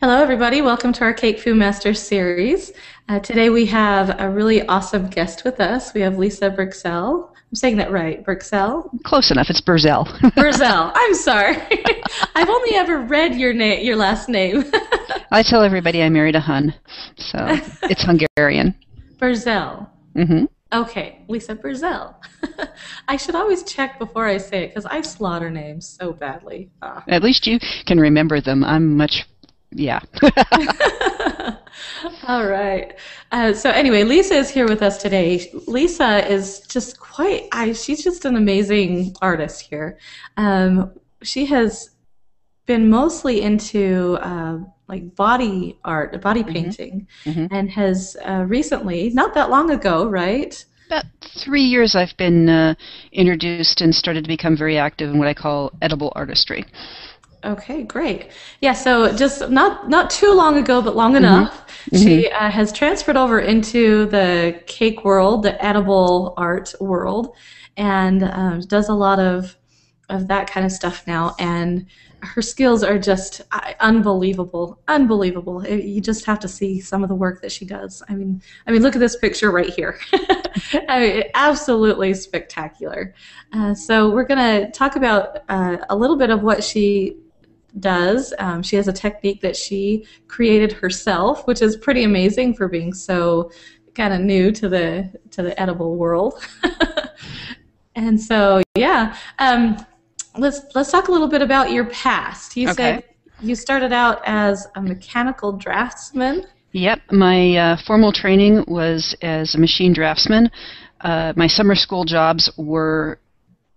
Hello, everybody. Welcome to our Cakefu Master series. Today we have a really awesome guest with us. We have Lisa Berczel. I'm saying that right, Berczel? Close enough. It's Berczel. Berczel. I'm sorry. I've only ever read your last name. I tell everybody I married a Hun, so it's Hungarian. Berczel. Mm-hmm. Okay, Lisa Berczel. I should always check before I say it because I slaughter names so badly. At least you can remember them. I'm much... Yeah. All right. So anyway, Lisa is here with us today. Lisa is just she's just an amazing artist here. She has been mostly into like body art, body painting, and has recently, not that long ago, right? About 3 years I've been introduced and started to become very active in what I call edible artistry. Okay, great. Yeah, so just not too long ago, but long enough, she has transferred over into the cake world, the edible art world, and does a lot of that kind of stuff now. And her skills are just unbelievable, unbelievable. You just have to see some of the work that she does. I mean, look at this picture right here. I mean, absolutely spectacular. So we're going to talk about a little bit of what she does. She has a technique that she created herself, which is pretty amazing for being so kind of new to the edible world. And so, yeah, let's talk a little bit about your past. You said you started out as a mechanical draftsman. Yep, my formal training was as a machine draftsman. My summer school jobs were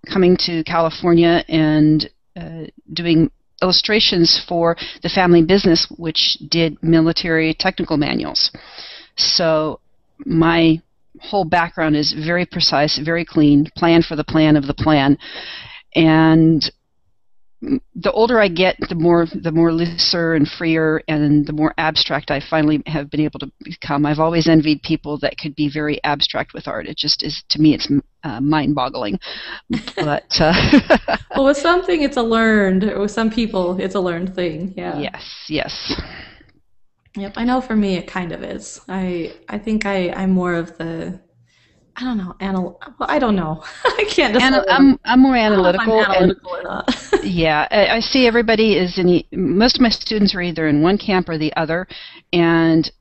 coming to California and doing illustrations for the family business, which did military technical manuals. So my whole background is very precise, very clean, plan for the plan of the plan. And the older I get, the more looser and freer and the more abstract I finally have been able to become. I've always envied people that could be very abstract with art. It just is, to me, it's mind-boggling. But well, with something, it's a learned. With some people, it's a learned thing. Yeah. Yes. Yep. I know. For me, it kind of is. I think I'm more of the. I don't know. Well, I don't know. I can't decide. I'm more analytical. I don't know if I'm analytical or not. Yeah, I see everybody is most of my students are either in one camp or the other, and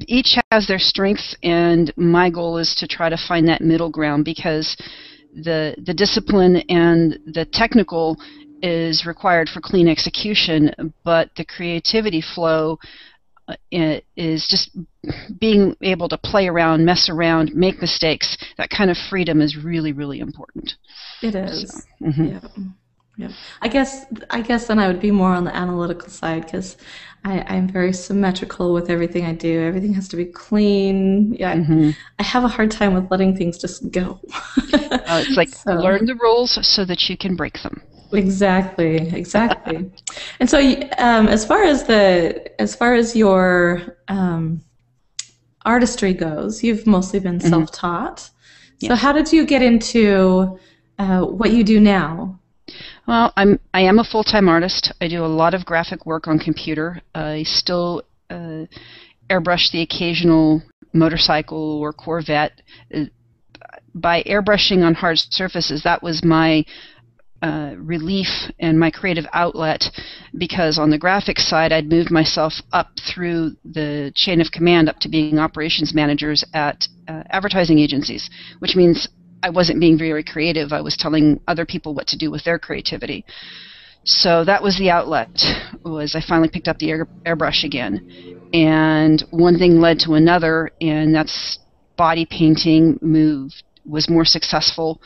each has their strengths, and my goal is to try to find that middle ground, because the discipline and the technical is required for clean execution, but the creativity flow is just being able to play around, mess around, make mistakes. That kind of freedom is really, really important. It is. So, yeah. I guess then I would be more on the analytical side, because I'm very symmetrical with everything I do. Everything has to be clean. Yeah, I have a hard time with letting things just go. It's like learn the rules so that you can break them. Exactly. And so, as far as your artistry goes, you've mostly been self-taught. Yes. So how did you get into what you do now? Well, I am a full-time artist. I do a lot of graphic work on computer. I still airbrush the occasional motorcycle or Corvette. By airbrushing on hard surfaces, that was my relief and my creative outlet, because on the graphics side I'd moved myself up through the chain of command up to being operations managers at advertising agencies, which means I wasn't being very creative. I was telling other people what to do with their creativity. So that was the outlet, was I finally picked up the airbrush again. And one thing led to another, and that's body painting was more successful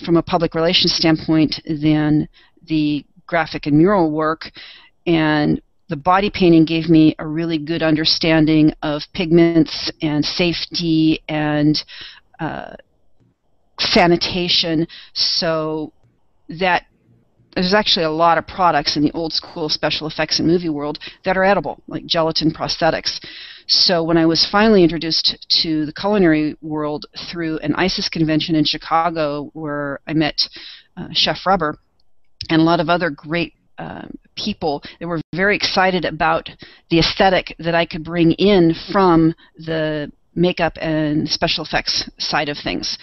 from a public relations standpoint than the graphic and mural work, and the body painting gave me a really good understanding of pigments and safety and sanitation, so that there's actually a lot of products in the old school special effects and movie world that are edible, like gelatin prosthetics. So when I was finally introduced to the culinary world through an ISIS convention in Chicago, where I met Chef Rubber and a lot of other great people that were very excited about the aesthetic that I could bring in from the makeup and special effects side of things.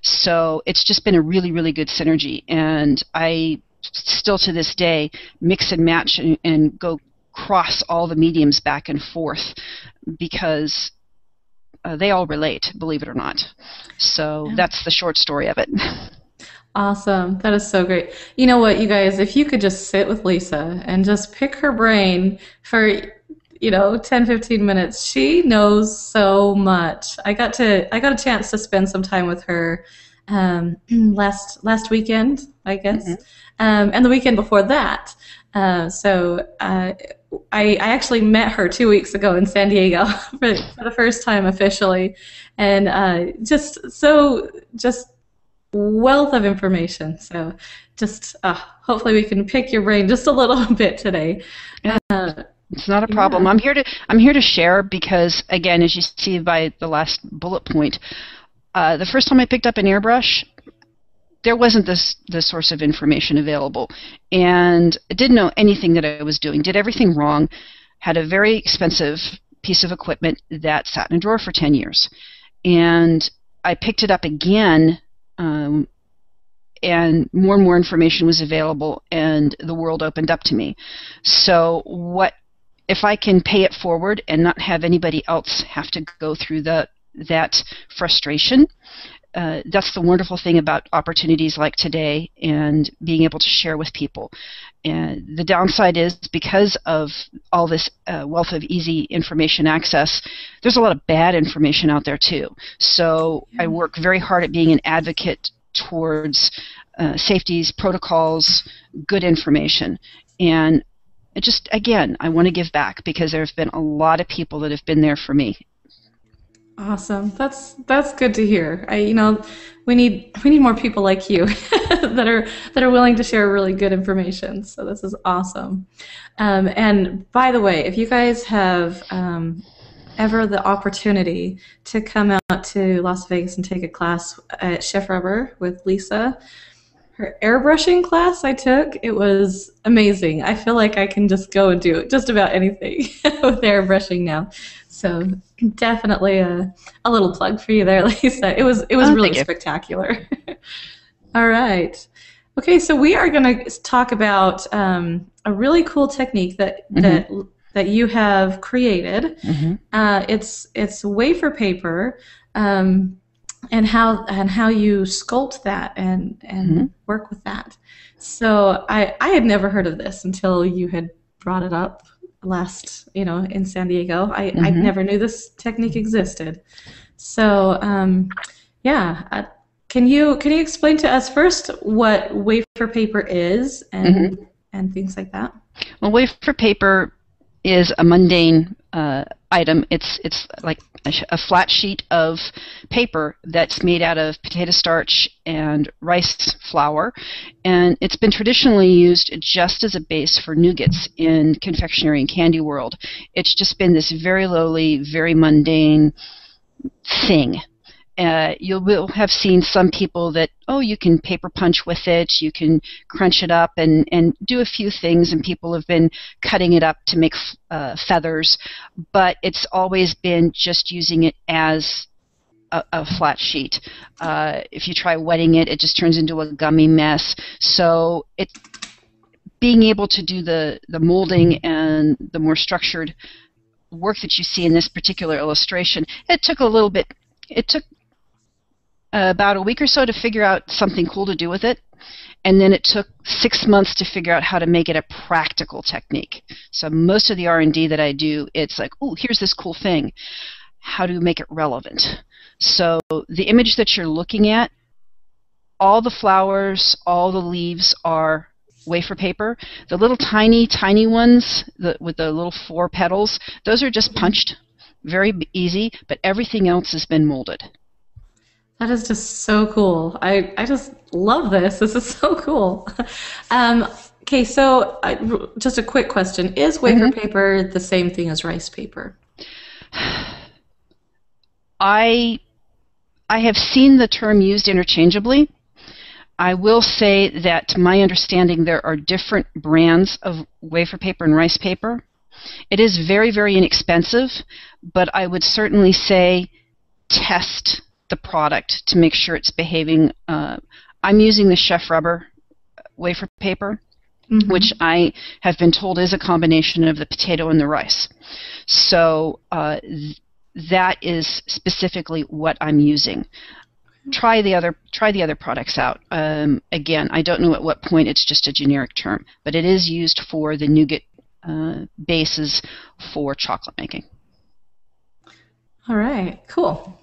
So it's just been a really, really good synergy. And I still to this day mix and match and go cross all the mediums back and forth because they all relate, believe it or not. So that's the short story of it. Awesome. That is so great. You know what, you guys, if you could just sit with Lisa and just pick her brain for, 10, 15 minutes, she knows so much. I got a chance to spend some time with her last weekend, I guess, and the weekend before that. So I actually met her 2 weeks ago in San Diego for the first time officially, and just wealth of information. So just hopefully we can pick your brain just a little bit today. It's not a problem. Yeah. I'm here to share because, again, as you see by the last bullet point, the first time I picked up an airbrush, there wasn't this source of information available, and I didn't know anything that I was doing. Did everything wrong. Had a very expensive piece of equipment that sat in a drawer for 10 years, and I picked it up again. And more information was available, and the world opened up to me. So what if I can pay it forward and not have anybody else have to go through that frustration? That's the wonderful thing about opportunities like today and being able to share with people. And the downside is because of all this wealth of easy information access, there's a lot of bad information out there too. So I work very hard at being an advocate towards safeties, protocols, good information. And it just, again, I want to give back because there have been a lot of people that have been there for me. Awesome. That's good to hear. We need more people like you that are willing to share really good information. So this is awesome. And by the way, if you guys have ever the opportunity to come out to Las Vegas and take a class at Chef Rubber with Lisa, her airbrushing class I took, it was amazing. I feel like I can just go and do just about anything with airbrushing now. So definitely a little plug for you there, Lisa. It was really spectacular. All right. Okay, so we are going to talk about a really cool technique that you have created. It's wafer paper, and how you sculpt that and work with that. So I had never heard of this until you had brought it up last, in San Diego. I never knew this technique existed. So can you explain to us first what wafer paper is and things like that? Well, wafer paper is a mundane item. It's like a flat sheet of paper that's made out of potato starch and rice flour, and it's been traditionally used just as a base for nougats in confectionery and candy world. It's just been this very lowly, very mundane thing. You will have seen some people that, you can paper punch with it, you can crunch it up and do a few things, and people have been cutting it up to make feathers, but it's always been just using it as a flat sheet. If you try wetting it, it just turns into a gummy mess. So being able to do the molding and the more structured work that you see in this particular illustration, it took about a week or so to figure out something cool to do with it, and then it took 6 months to figure out how to make it a practical technique. So most of the R&D that I do, it's like, here's this cool thing. How do we make it relevant? So the image that you're looking at, all the flowers, all the leaves are wafer paper. The little tiny ones with the little 4 petals, those are just punched. Very easy, but everything else has been molded. That is just so cool. I just love this. This is so cool. Okay, so just a quick question. Is wafer paper the same thing as rice paper? I have seen the term used interchangeably. I will say that, to my understanding, there are different brands of wafer paper and rice paper. It is very, very inexpensive, but I would certainly say test the product to make sure it's behaving. I'm using the Chef Rubber wafer paper, which I have been told is a combination of the potato and the rice. So that is specifically what I'm using. Try the other products out. Again, I don't know at what point it's just a generic term, but it is used for the nougat bases for chocolate making. All right, cool.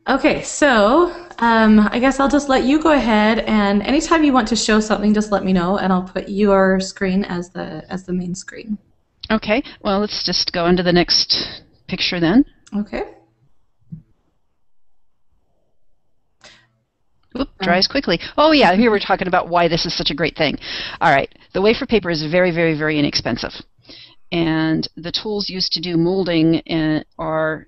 Okay, so I guess I'll just let you go ahead, and anytime you want to show something, just let me know, and I'll put your screen as the main screen. Okay, well, let's just go into the next picture then. Okay. Oop, dries quickly. Oh yeah, here we're talking about why this is such a great thing. All right, the wafer paper is very, very, very inexpensive, and the tools used to do molding are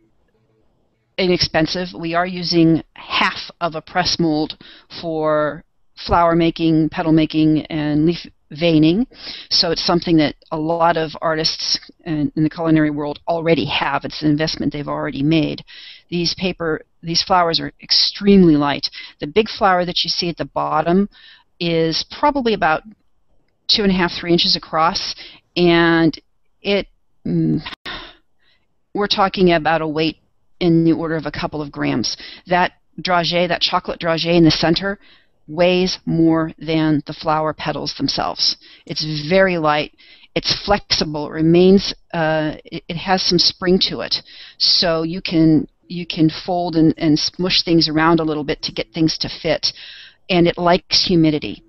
inexpensive. We are using half of a press mold for flower making, petal making, and leaf veining. So it's something that a lot of artists in the culinary world already have. It's an investment they've already made. These flowers are extremely light. The big flower that you see at the bottom is probably about 2.5, 3 inches across, and we're talking about a weight in the order of a couple of grams. That dragée, that chocolate dragée in the center, weighs more than the flower petals themselves. It's very light. It's flexible. It remains. It has some spring to it, so you can fold and smush things around a little bit to get things to fit, and it likes humidity.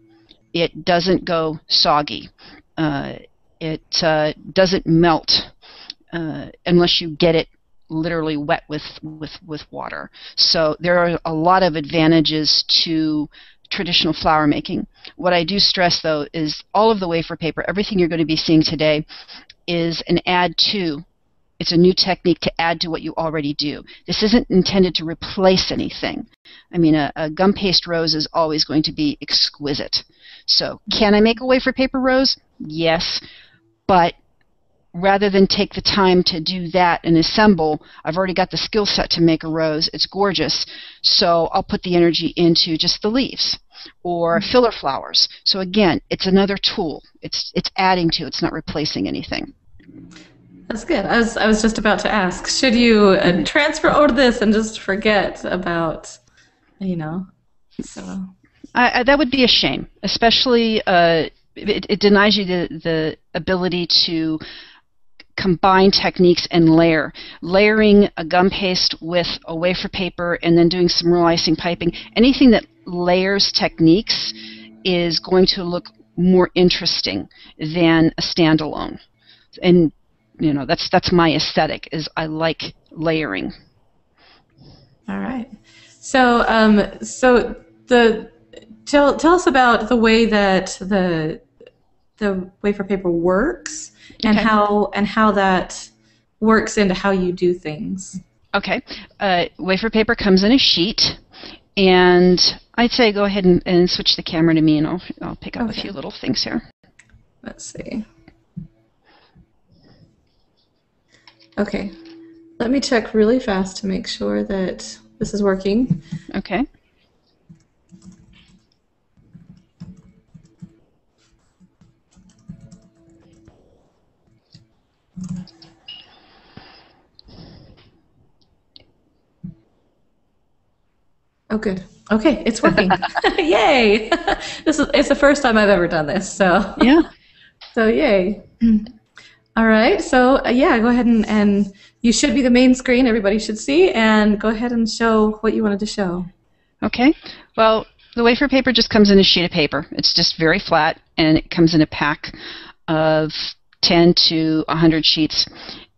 It doesn't go soggy. It doesn't melt unless you get it literally wet with water. So there are a lot of advantages to traditional flower making. What I do stress, though, is all of the wafer paper, everything you're going to be seeing today, is an add to. It's a new technique to add to what you already do. This isn't intended to replace anything. I mean, a gum paste rose is always going to be exquisite. So can I make a wafer paper rose? Yes, but rather than take the time to do that and assemble, I've already got the skill set to make a rose. It's gorgeous, so I'll put the energy into just the leaves or filler flowers. So again, it's another tool. It's adding to. It's not replacing anything. That's good. I was just about to ask, should you transfer over to this and just forget about, so. That would be a shame, especially it denies you the ability to combine techniques and layer. Layering a gum paste with a wafer paper and then doing some real icing piping. Anything that layers techniques is going to look more interesting than a standalone. And that's my aesthetic, is I like layering. All right. So tell us about the way that the wafer paper works and how that works into how you do things. Okay. Wafer paper comes in a sheet, and I'd say go ahead and switch the camera to me, and I'll pick up a few little things here. Let's see. Okay. Let me check really fast to make sure that this is working. Okay. Oh, good. Okay, it's working. Yay! It's the first time I've ever done this, so yeah. So yay! All right, so yeah, go ahead and you should be the main screen. Everybody should see, and go ahead and show what you wanted to show. Okay. Well, the wafer paper just comes in a sheet of paper. It's just very flat, and it comes in a pack of 10 to 100 sheets,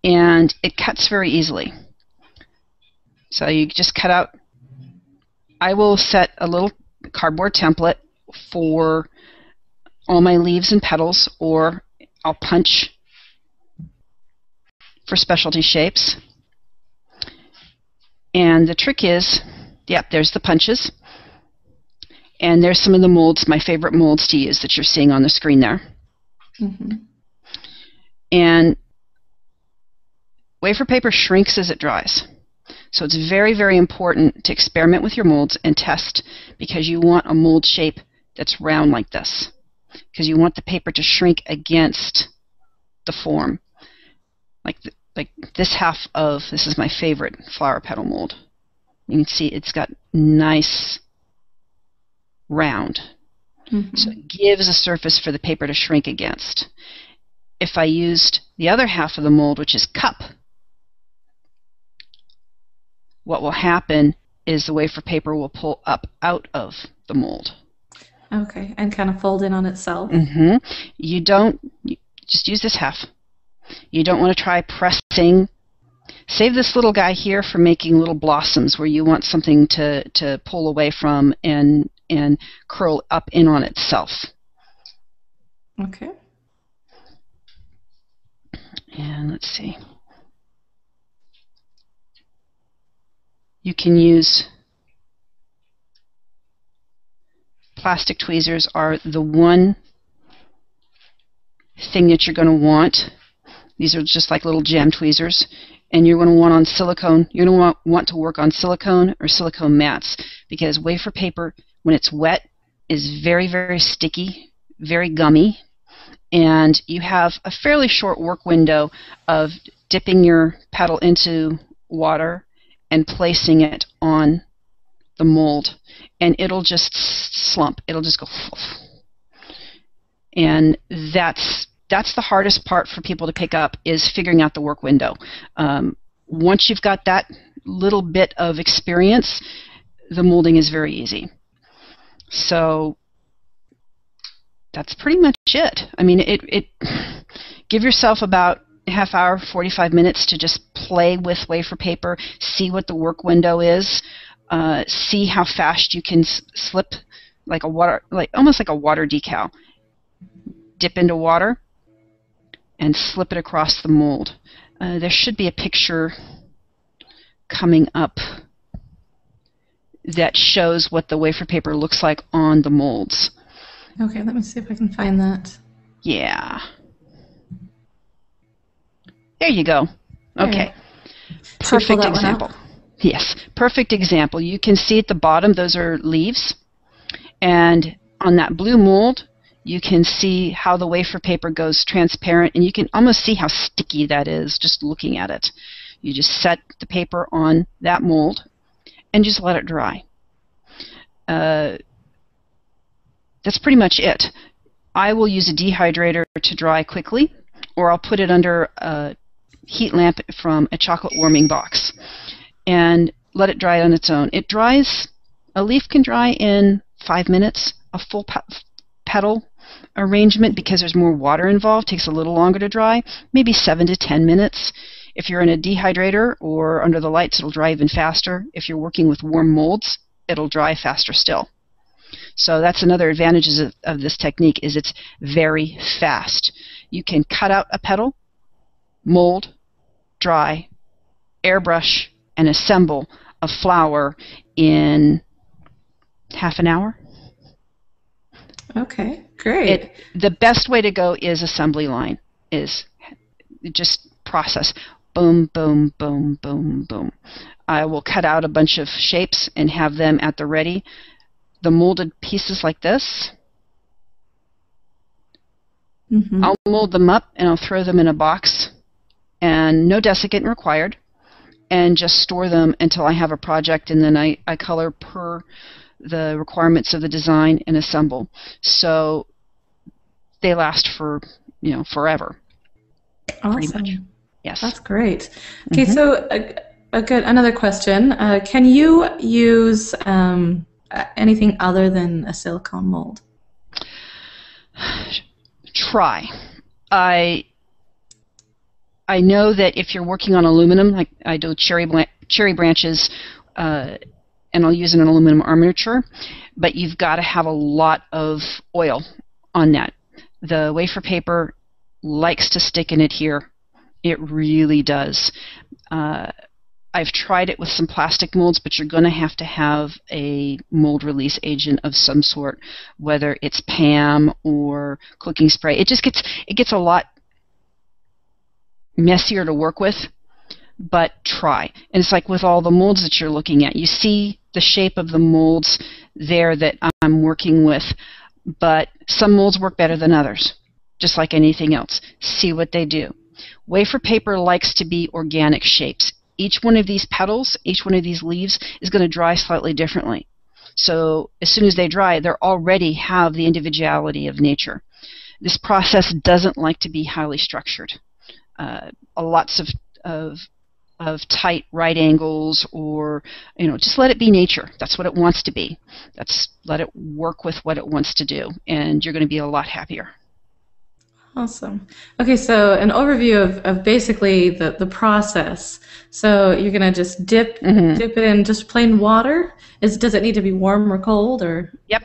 and it cuts very easily. So you just cut out. I will set a little cardboard template for all my leaves and petals, or I'll punch for specialty shapes. And the trick is, yep, there's the punches. And there's some of the molds, my favorite molds to use that you're seeing on the screen there. Mm-hmm. And wafer paper shrinks as it dries. So it's very, very important to experiment with your molds and test, because you want a mold shape that's round like this, because you want the paper to shrink against the form. Like this half of, this is my favorite flower petal mold. You can see it's got nice round. Mm-hmm. So it gives a surface for the paper to shrink against. If I used the other half of the mold, which is cup, what will happen is the wafer paper will pull up out of the mold. Okay, and kind of fold in on itself. Mm-hmm. Just use this half. You don't want to try pressing. Save this little guy here for making little blossoms where you want something to pull away from and curl up in on itself. Okay. And let's see. You can use plastic tweezers are the one thing that you're going to want. These are just like little jam tweezers. And you're going to want on silicone. You're going to want to work on silicone or silicone mats, because wafer paper, when it's wet, is very, very sticky, very gummy. And you have a fairly short work window of dipping your petal into water and placing it on the mold, and it'll just slump. It'll just go. And that's the hardest part for people to pick up, is figuring out the work window. Once you've got that little bit of experience, the molding is very easy. So that's pretty much it. I mean, give yourself about a half hour, 45 minutes to just play with wafer paper, see what the work window is, see how fast you can slip like almost like a water decal. Dip into water and slip it across the mold. There should be a picture coming up that shows what the wafer paper looks like on the molds. Okay, let me see if I can find that. Yeah. There you go. Okay. Perfect example. Yes, perfect example. You can see at the bottom, those are leaves. And on that blue mold, you can see how the wafer paper goes transparent, and you can almost see how sticky that is just looking at it. You just set the paper on that mold and just let it dry. That's pretty much it. I will use a dehydrator to dry quickly, or I'll put it under a heat lamp from a chocolate warming box and let it dry on its own. It dries, a leaf can dry in 5 minutes. A full petal arrangement, because there's more water involved, takes a little longer to dry, maybe 7 to 10 minutes. If you're in a dehydrator or under the lights, it'll dry even faster. If you're working with warm molds, it'll dry faster still. So that's another advantage of this technique, is it's very fast. You can cut out a petal, mold, dry, airbrush, and assemble a flower in half an hour. Okay, great. The best way to go is assembly line, is just process. Boom, boom, boom, boom, boom. I will cut out a bunch of shapes and have them at the ready. The molded pieces like this, I'll mold them up and I'll throw them in a box, and no desiccant required, and just store them until I have a project, and then I color per the requirements of the design and assemble. So they last for, forever. Awesome. Pretty much. Yes. That's great. Okay, so another question. Can you use anything other than a silicone mold? Try. I know that if you're working on aluminum, like I do cherry branches, and I'll use an aluminum armature, but you've got to have a lot of oil on that. The wafer paper likes to stick and adhere. It really does. I've tried it with some plastic molds, but you're going to have a mold release agent of some sort, whether it's PAM or cooking spray. It gets a lot messier to work with, but try. And it's like with all the molds that you're looking at. You see the shape of the molds there that I'm working with, but some molds work better than others, just like anything else. See what they do. Wafer paper likes to be organic shapes. Each one of these petals, each one of these leaves is going to dry slightly differently. So as soon as they dry, they already have the individuality of nature. This process doesn't like to be highly structured. Lots of tight right angles, or just let it be nature. That's what it wants to be. Let it work with what it wants to do, and you're going to be a lot happier. Awesome. Okay, so an overview of basically the process. So you're going to just dip it in just plain water. Does it need to be warm or cold, or? Yep.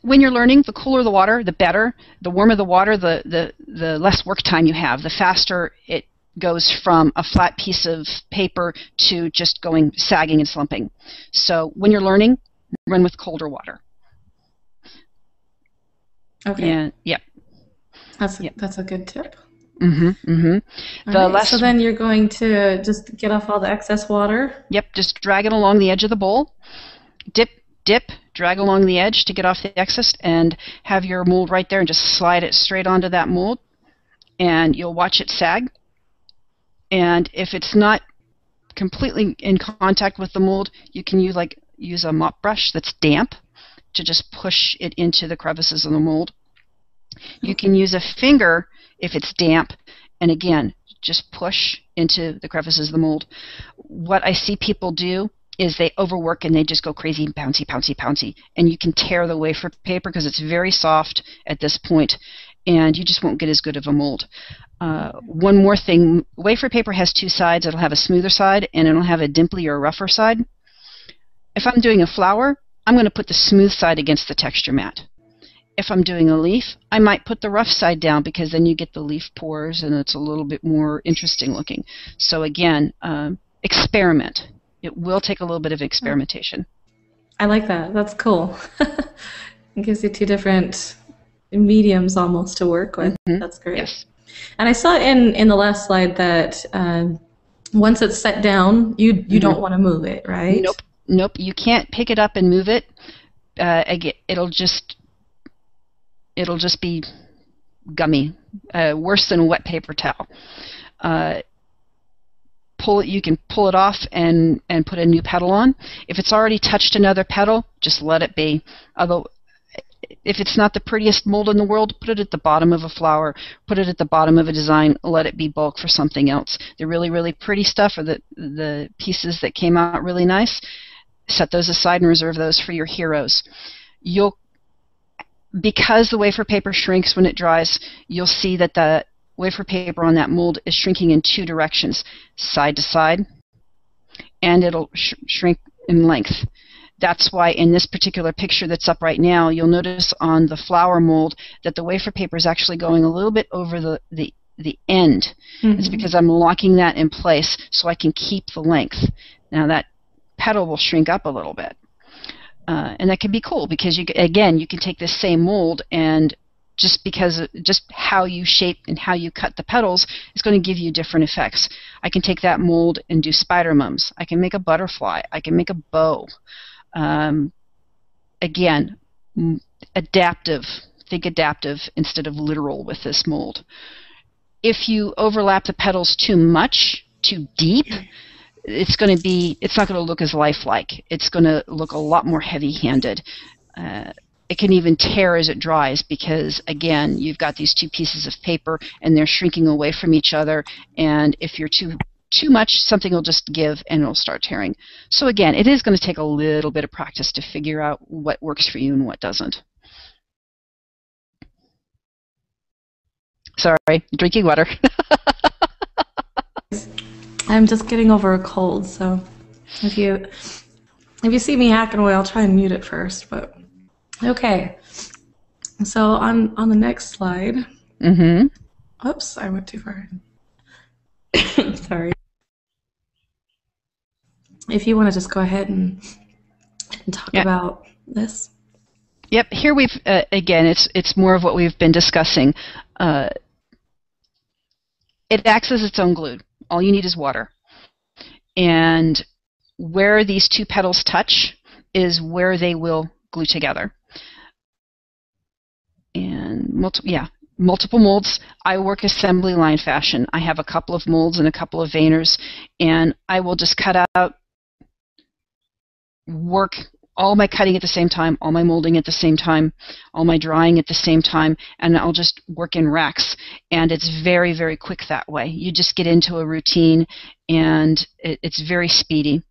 When you're learning, the cooler the water, the better. The warmer the water, the less work time you have. The faster it goes from a flat piece of paper to just sagging and slumping. So when you're learning, run with colder water. Okay. And, yep. That's a good tip. So then you're going to just get off all the excess water? Yep, just drag it along the edge of the bowl. Dip, drag along the edge to get off the excess, and have your mold right there, and just slide it straight onto that mold, and you'll watch it sag. And if it's not completely in contact with the mold, you can use a mop brush that's damp to just push it into the crevices of the mold. You can use a finger if it's damp, and again, just push into the crevices of the mold. What I see people do is they overwork and they just go crazy, pouncy, and you can tear the wafer paper because it's very soft at this point, and you just won't get as good of a mold. One more thing, wafer paper has two sides. It'll have a smoother side and it'll have a dimply or rougher side. If I'm doing a flower, I'm going to put the smooth side against the texture mat. If I'm doing a leaf, I might put the rough side down because then you get the leaf pores and it's a little bit more interesting looking. So again, experiment. It will take a little bit of experimentation. I like that. That's cool. It gives you two different mediums almost to work with. That's great. Yes. And I saw in the last slide that once it's set down, you don't want to move it, right? Nope. You can't pick it up and move it. Again, it'll just be gummy, worse than a wet paper towel. You can pull it off and put a new petal on. If it's already touched another petal, just let it be. Although, if it's not the prettiest mold in the world, put it at the bottom of a flower, put it at the bottom of a design, let it be bulk for something else. The really, really pretty stuff, or the pieces that came out really nice, set those aside and reserve those for your heroes. Because the wafer paper shrinks when it dries, you'll see that the wafer paper on that mold is shrinking in two directions, side to side, and it'll shrink in length. That's why in this particular picture that's up right now, you'll notice on the flower mold that the wafer paper is actually going a little bit over the end. It's because I'm locking that in place so I can keep the length. Now that petal will shrink up a little bit. And that can be cool because you can take this same mold, and just how you shape and how you cut the petals is going to give you different effects. I can take that mold and do spider mums. I can make a butterfly. I can make a bow. Again, adaptive. Think adaptive instead of literal with this mold. If you overlap the petals too much, too deep, it's not going to look as lifelike. It's going to look a lot more heavy-handed. It can even tear as it dries because, again, you've got these two pieces of paper and they're shrinking away from each other, and if you're too much, something will just give and it'll start tearing. So again, it is going to take a little bit of practice to figure out what works for you and what doesn't. Sorry, drinking water. I'm just getting over a cold, so if you see me hacking away, I'll try and mute it first. But okay, so on the next slide. Oops, I went too far. Sorry. if you want to just go ahead and talk Yeah. about this. Yep. Here we've again, it's more of what we've been discussing. It acts as its own glue. All you need is water, and where these two petals touch is where they will glue together. And multiple molds. I work assembly line fashion. I have a couple of molds and a couple of veiners, and I will just cut out, work all my cutting at the same time, all my molding at the same time, all my drying at the same time, and I'll just work in racks. And it's very, very quick that way. You just get into a routine, and it's very speedy.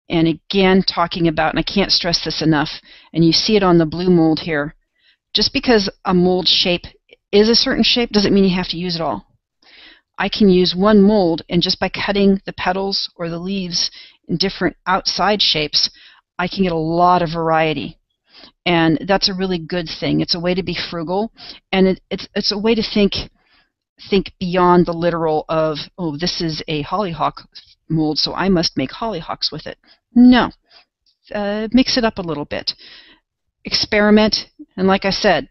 And again, talking about, and I can't stress this enough, and you see it on the blue mold here, just because a mold shape is a certain shape doesn't mean you have to use it all. I can use one mold, and just by cutting the petals or the leaves in different outside shapes, I can get a lot of variety. And that's a really good thing. It's a way to be frugal, and it's a way to think beyond the literal of, oh, this is a hollyhock mold, so I must make hollyhocks with it. No. Mix it up a little bit. Experiment, and like I said,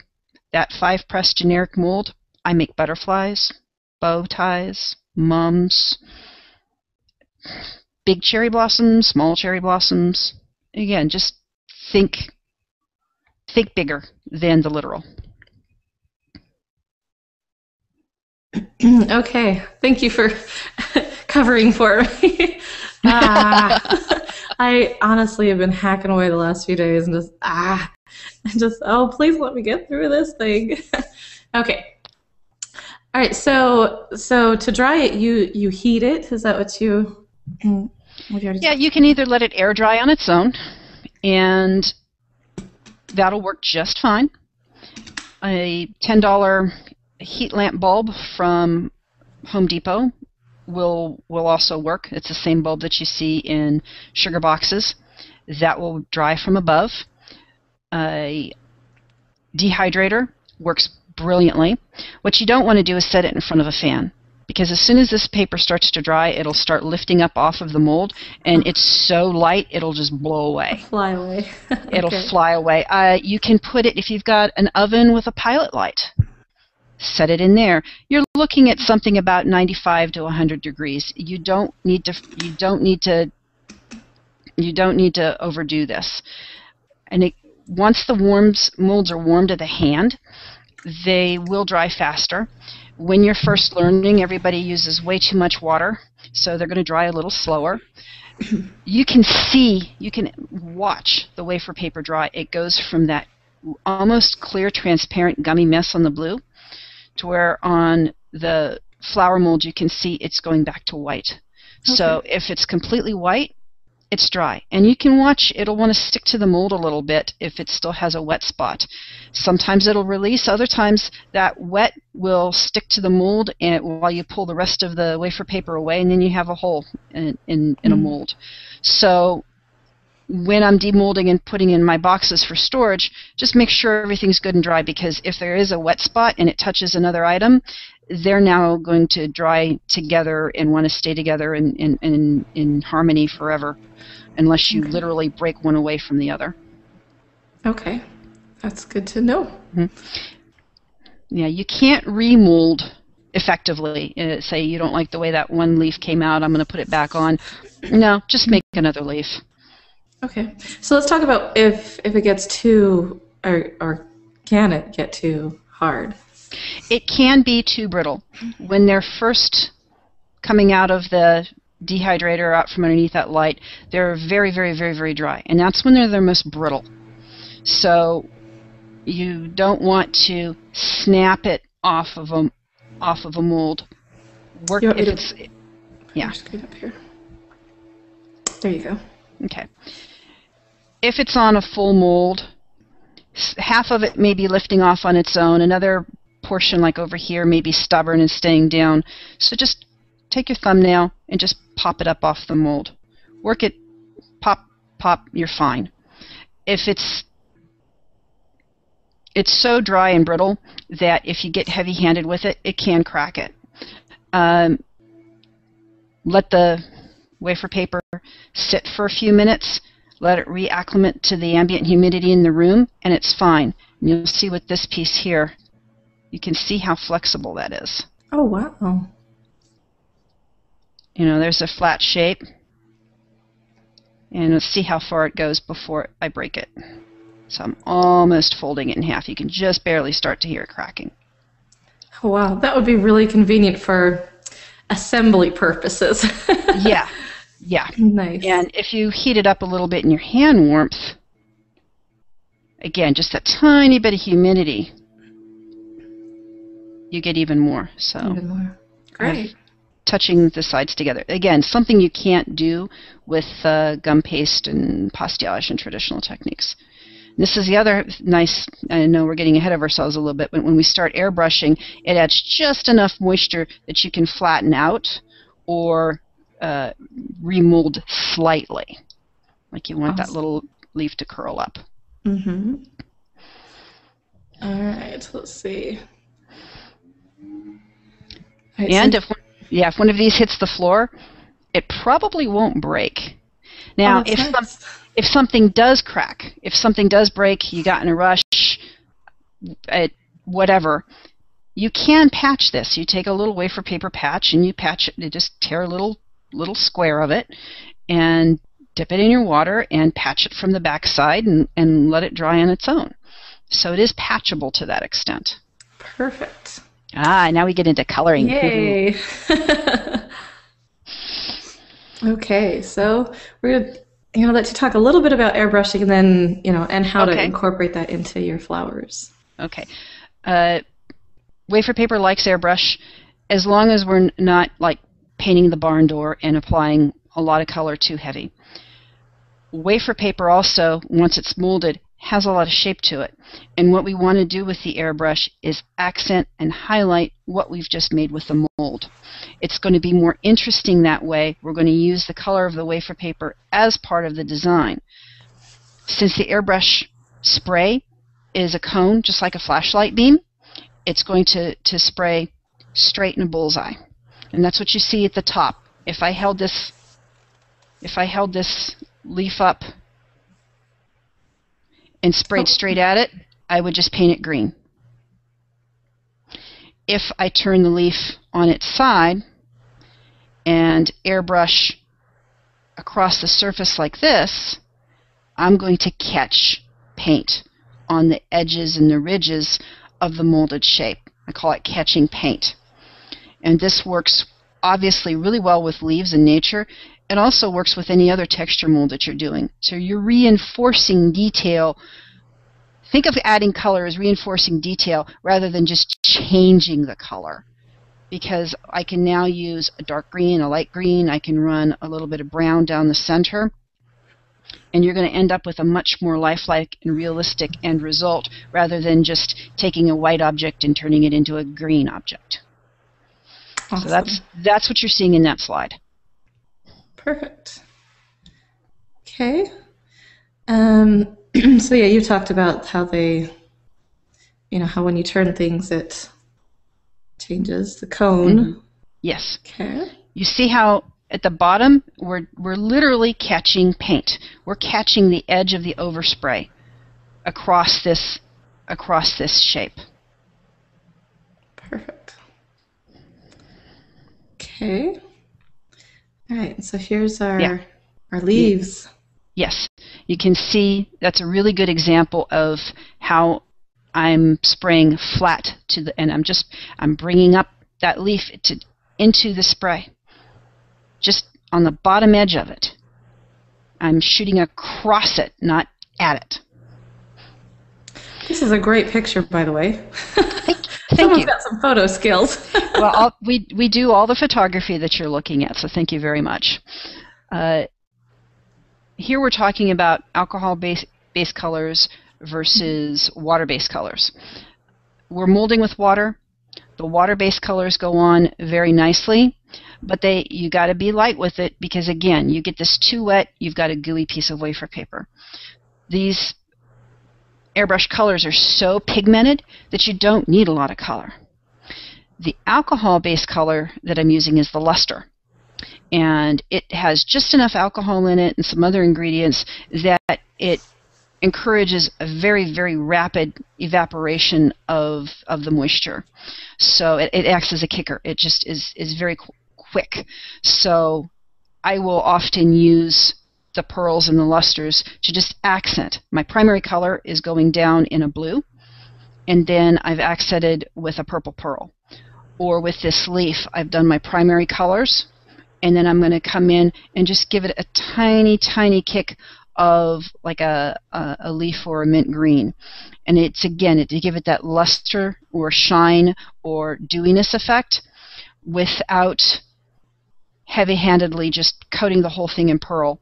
that 5-press generic mold, I make butterflies, bow ties, mums, big cherry blossoms, small cherry blossoms. Again, just think bigger than the literal. Okay, thank you for covering for me. I honestly have been hacking away the last few days and just oh, please let me get through this thing. Okay. All right, so to dry it, you heat it. Is that what you already Yeah, you can either let it air dry on its own, and that'll work just fine. A $10 heat lamp bulb from Home Depot will also work. It's the same bulb that you see in sugar boxes. That will dry from above. A dehydrator works brilliantly. What you don't want to do is set it in front of a fan, because as soon as this paper starts to dry, it'll start lifting up off of the mold, and it's so light it'll just blow away. Fly away. It'll fly away. You can put it, if you've got an oven with a pilot light, set it in there. You're looking at something about 95 to 100 degrees. You don't need to overdo this. And once the molds are warm to the hand, they will dry faster. When you're first learning, everybody uses way too much water, so they're going to dry a little slower. You can watch the wafer paper dry. It goes from that almost clear, transparent, gummy mess on the blue to where on the flower mold you can see it's going back to white. Okay. So if it's completely white, it's dry. And you can watch, it'll want to stick to the mold a little bit if it still has a wet spot. Sometimes it'll release, other times that wet will stick to the mold while you pull the rest of the wafer paper away, and then you have a hole in a mold. So when I'm demolding and putting in my boxes for storage, just make sure everything's good and dry, because if there is a wet spot and it touches another item, they're now going to dry together and want to stay together in harmony forever, unless you literally break one away from the other. Okay, that's good to know. Mm-hmm. Yeah, you can't remold effectively. Say you don't like the way that one leaf came out, I'm going to put it back on. No, just make another leaf. Okay, so let's talk about if it gets too, or can it get too hard? It can be too brittle. When they're first coming out of the dehydrator, out from underneath that light, they're very, very, very, very dry, and that's when they're their most brittle. So you don't want to snap it off of a mold. Work if it's Just get up here. There you go. Okay. If it's on a full mold, half of it may be lifting off on its own. Another portion, like over here, may be stubborn and staying down. So just take your thumbnail and just pop it up off the mold. Work it, pop, you're fine. If it's so dry and brittle that if you get heavy-handed with it, it can crack it. Let the wafer paper, sit for a few minutes, let it reacclimate to the ambient humidity in the room, and it's fine. And you'll see with this piece here, you can see how flexible that is. Oh, wow. You know, there's a flat shape. And let's see how far it goes before I break it. So I'm almost folding it in half. You can just barely start to hear it cracking. Oh, wow, that would be really convenient for assembly purposes. Yeah, yeah. Nice. And if you heat it up a little bit in your hand warmth, again, just that tiny bit of humidity, you get even more. So Even more. Great. Touching the sides together. Again, something you can't do with gum paste and pastillage and traditional techniques. This is the other nice, I know we're getting ahead of ourselves a little bit, but when we start airbrushing, it adds just enough moisture that you can flatten out or remold slightly. Like you want that little leaf to curl up. Mm-hmm. All right, let's see. Right, and if one of these hits the floor, it probably won't break. Now, if something does crack, if something does break, you got in a rush, whatever, you can patch this. You take a little wafer paper patch and you patch it. You just tear a little square of it and dip it in your water and patch it from the back side and let it dry on its own. So it is patchable to that extent. Perfect. Now we get into coloring. Yay. Okay, so we're going to let you talk a little bit about airbrushing and then, and how to incorporate that into your flowers. Okay. Wafer paper likes airbrush as long as we're not like painting the barn door and applying a lot of color too heavy. Wafer paper also, once it's molded, has a lot of shape to it. And what we want to do with the airbrush is accent and highlight what we've just made with the mold. It's going to be more interesting that way. We're going to use the color of the wafer paper as part of the design. Since the airbrush spray is a cone, just like a flashlight beam, it's going to spray straight in a bullseye. And that's what you see at the top. If I held this leaf up and sprayed straight at it, I would just paint it green. If I turn the leaf on its side and airbrush across the surface like this, I'm going to catch paint on the edges and the ridges of the molded shape. I call it catching paint. And this works obviously really well with leaves in nature. It also works with any other texture mold that you're doing. So you're reinforcing detail. Think of adding color as reinforcing detail rather than just changing the color. Because I can now use a dark green, a light green, I can run a little bit of brown down the center, and you're going to end up with a much more lifelike and realistic end result rather than just taking a white object and turning it into a green object. Awesome. So that's what you're seeing in that slide. Perfect. Okay. So yeah, you talked about how how when you turn things, it changes the cone. Mm-hmm. Yes. Okay. You see how at the bottom we're literally catching paint. We're catching the edge of the overspray across this shape. Perfect. Okay. All right. So here's our leaves. Yes. You can see that's a really good example of how I'm spraying flat and I'm bringing up that leaf into the spray, just on the bottom edge of it. I'm shooting across it, not at it. This is a great picture, by the way. Thank Someone's you. got some photo skills. Well, we do all the photography that you're looking at, so thank you very much. Here we're talking about alcohol-based colors versus water-based colors. We're molding with water. The water-based colors go on very nicely, but you got to be light with it because, again, you get this too wet, you've got a gooey piece of wafer paper. These airbrush colors are so pigmented that you don't need a lot of color. The alcohol-based color that I'm using is the luster. and it has just enough alcohol in it and some other ingredients that it encourages a very, very rapid evaporation of the moisture. So it acts as a kicker. It just is very quick. So I will often use the pearls and the lusters to just accent. My primary color is going down in a blue, and then I've accented with a purple pearl. Or with this leaf, I've done my primary colors, and then I'm going to come in and just give it a tiny, tiny kick of like a leaf or a mint green. And it's, again, to give it that luster or shine or dewiness effect without heavy-handedly just coating the whole thing in pearl.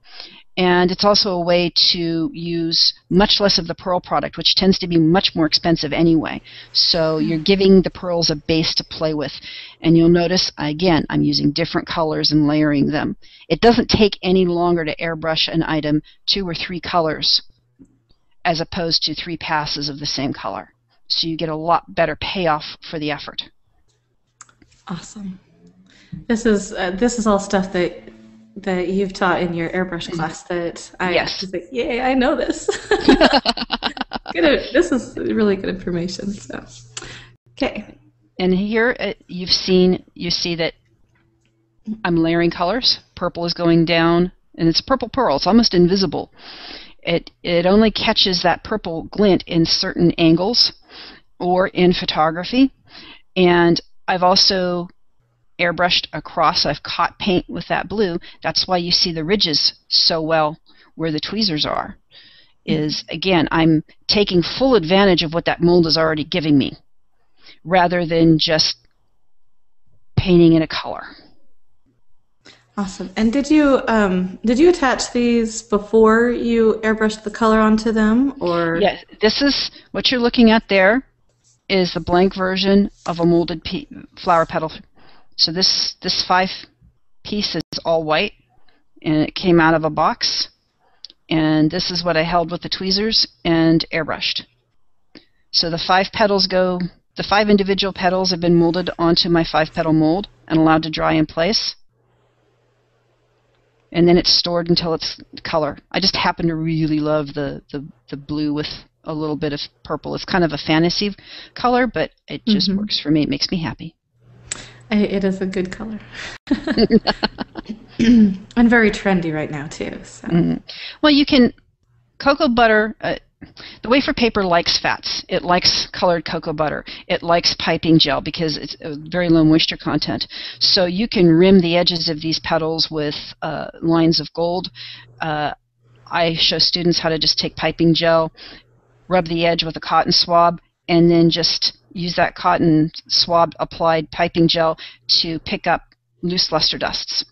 And it's also a way to use much less of the pearl product, which tends to be much more expensive anyway. So you're giving the pearls a base to play with. And you'll notice, again, I'm using different colors and layering them. It doesn't take any longer to airbrush an item 2 or 3 colors as opposed to 3 passes of the same color. So you get a lot better payoff for the effort. Awesome. This is all stuff that you've taught in your airbrush class that I was like, yay, I know this. This is really good information. So, okay. And here you see that I'm layering colors. Purple is going down, and it's purple pearl. It's almost invisible. It only catches that purple glint in certain angles or in photography. And I've also airbrushed across. I've caught paint with that blue. That's why you see the ridges so well where the tweezers are. Is, again, I'm taking full advantage of what that mold is already giving me rather than just painting in a color. Awesome. And did you attach these before you airbrushed the color onto them, or? Yeah, this is what you're looking at there is the blank version of a molded flower petal. So this 5 piece is all white, and it came out of a box. And this is what I held with the tweezers and airbrushed. So the 5 individual petals have been molded onto my 5-petal mold and allowed to dry in place. And then it's stored until it's color. I just happen to really love the blue with a little bit of purple. It's kind of a fantasy color, but it just works for me. It makes me happy. It is a good color. And very trendy right now, too. So. Well, you can... Cocoa butter... the wafer paper likes fats. It likes colored cocoa butter. It likes piping gel because it's a very low moisture content. So you can rim the edges of these petals with lines of gold. I show students how to just take piping gel, rub the edge with a cotton swab, and then just use that cotton swab applied piping gel to pick up loose luster dusts.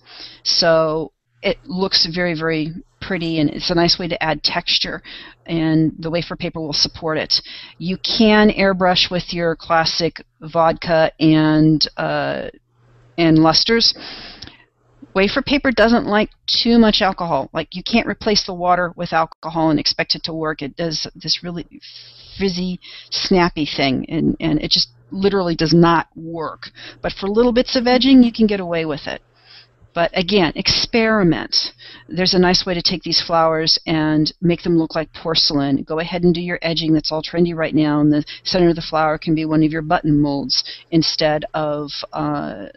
So it looks very, very pretty, and it's a nice way to add texture, and the wafer paper will support it. You can airbrush with your classic vodka and lusters. Wafer paper doesn't like too much alcohol. Like, you can't replace the water with alcohol and expect it to work. It does this really frizzy, snappy thing, and it just literally does not work. But for little bits of edging, you can get away with it. But again, experiment. There's a nice way to take these flowers and make them look like porcelain. Go ahead and do your edging. That's all trendy right now, and the center of the flower can be one of your button molds instead of a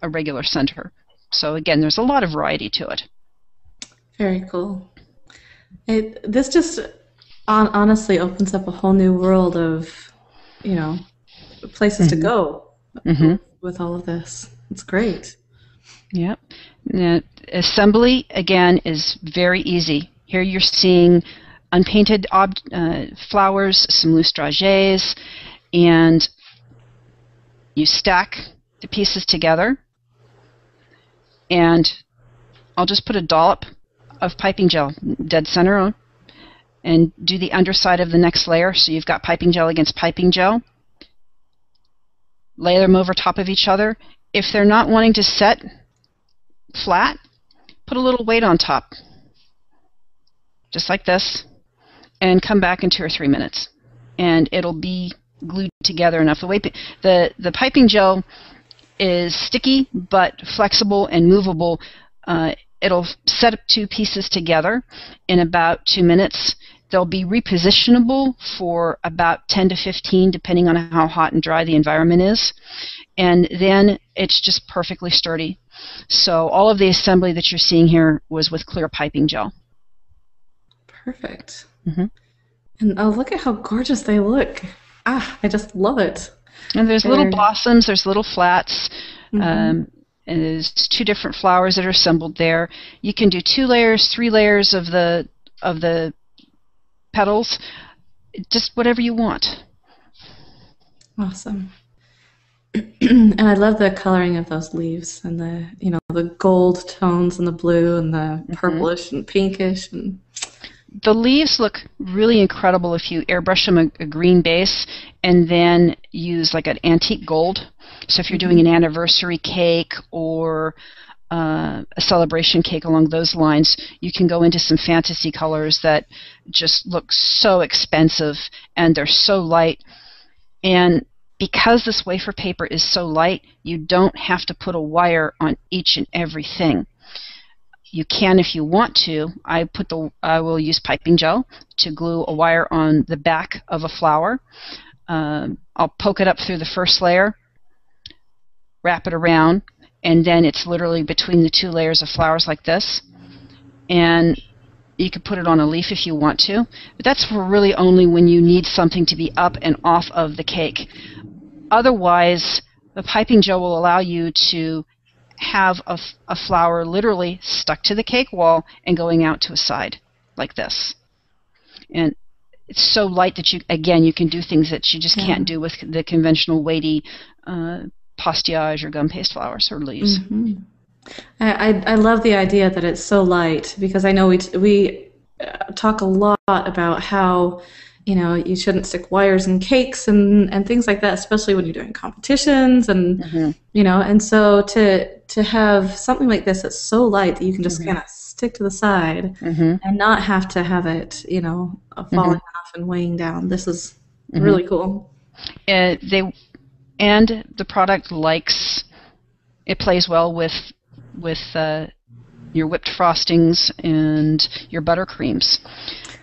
regular center. So again, there's a lot of variety to it. Very cool. This just honestly opens up a whole new world of, places to go with all of this. It's great. Yep. Now, assembly, again, is very easy. Here you're seeing unpainted flowers, some loose dragées, and you stack the pieces together. And I'll just put a dollop of piping gel dead center on and do the underside of the next layer. So you've got piping gel against piping gel. Lay them over top of each other. If they're not wanting to set flat, put a little weight on top, just like this, and come back in 2 or 3 minutes, and it'll be glued together enough. The piping gel is sticky but flexible and movable. It'll set up 2 pieces together in about 2 minutes. They'll be repositionable for about 10 to 15, depending on how hot and dry the environment is. And then it's just perfectly sturdy. So all of the assembly that you're seeing here was with clear piping gel. Perfect. And oh, look at how gorgeous they look. I just love it. And there's little blossoms, there's little flats, and there's 2 different flowers that are assembled there. You can do 2 layers, 3 layers of the petals, just whatever you want. Awesome. And I love the coloring of those leaves and the gold tones and the blue and the purplish and pinkish. And the leaves look really incredible if you airbrush them a green base and then use like an antique gold. So if you're doing an anniversary cake or a celebration cake along those lines, you can go into some fantasy colors that just look so expensive, and they're so light. And because this wafer paper is so light, you don't have to put a wire on each and every thing. You can if you want to. I will use piping gel to glue a wire on the back of a flower. I'll poke it up through the first layer, wrap it around, and then it's literally between the 2 layers of flowers like this. And you could put it on a leaf if you want to, but that's really only when you need something to be up and off of the cake. Otherwise, the piping gel will allow you to have a flower literally stuck to the cake wall and going out to a side like this. And it's so light that you can do things that you just can't do with the conventional weighty pastiage or gum paste flowers or leaves. I love the idea that it's so light, because I know we talk a lot about how you shouldn't stick wires in cakes and things like that, especially when you're doing competitions and and so to have something like this that's so light that you can just kind of stick to the side and not have to have it falling off and weighing down. This is really cool. And the product it plays well with your whipped frostings and your buttercreams.